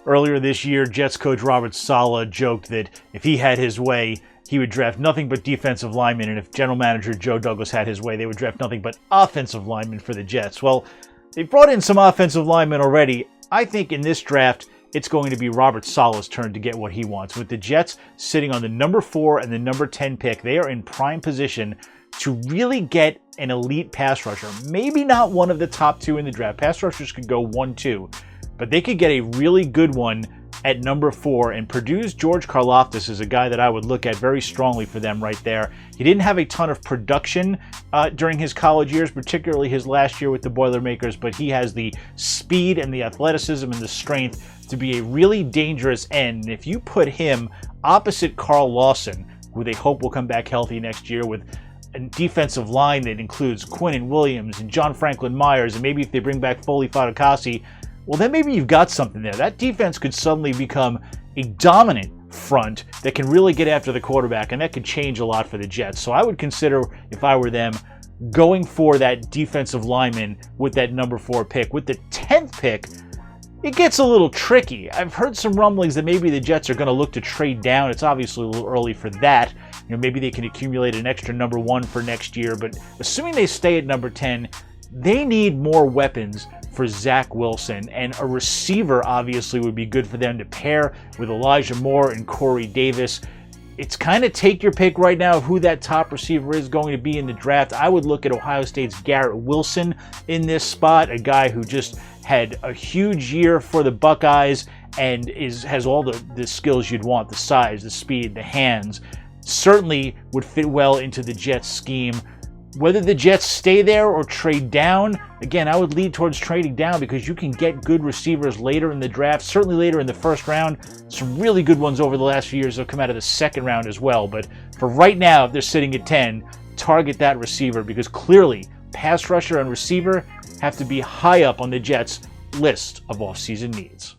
Earlier this year, Jets coach Robert Saleh joked that if he had his way, he would draft nothing but defensive linemen, and if general manager Joe Douglas had his way, they would draft nothing but offensive linemen for the Jets. Well, they brought in some offensive linemen already. I think in this draft, it's going to be Robert Saleh's turn to get what he wants. With the Jets sitting on the number 4 and the number 10 pick, they are in prime position to really get an elite pass rusher. Maybe not one of the top 2 in the draft. Pass rushers could go 1-2, but they could get a really good one at number 4, and Purdue's George Karlaftis is a guy that I would look at very strongly for them right there. He didn't have a ton of production during his college years, particularly his last year with the Boilermakers, but he has the speed and the athleticism and the strength to be a really dangerous end. And if you put him opposite Carl Lawson, who they hope will come back healthy next year, with a defensive line that includes Quinnen Williams and John Franklin Myers, and maybe if they bring back Foley Fatukasi, well, then maybe you've got something there. That defense could suddenly become a dominant front that can really get after the quarterback, and that could change a lot for the Jets. So I would consider, if I were them, going for that defensive lineman with that number 4 pick. With the 10th pick, it gets a little tricky. I've heard some rumblings that maybe the Jets are going to look to trade down. It's obviously a little early for that. Maybe they can accumulate an extra number 1 for next year, but assuming they stay at number 10, they need more weapons for Zach Wilson, and a receiver obviously would be good for them to pair with Elijah Moore and Corey Davis. It's kind of take your pick right now of who that top receiver is going to be in the draft. I would look at Ohio State's Garrett Wilson in this spot, a guy who just had a huge year for the Buckeyes and has all the skills you'd want, the size, the speed, the hands. Certainly would fit well into the Jets scheme. Whether the Jets stay there or trade down, again, I would lead towards trading down because you can get good receivers later in the draft, certainly later in the first round. Some really good ones over the last few years have come out of the second round as well. But for right now, if they're sitting at 10, target that receiver because clearly pass rusher and receiver have to be high up on the Jets' list of offseason needs.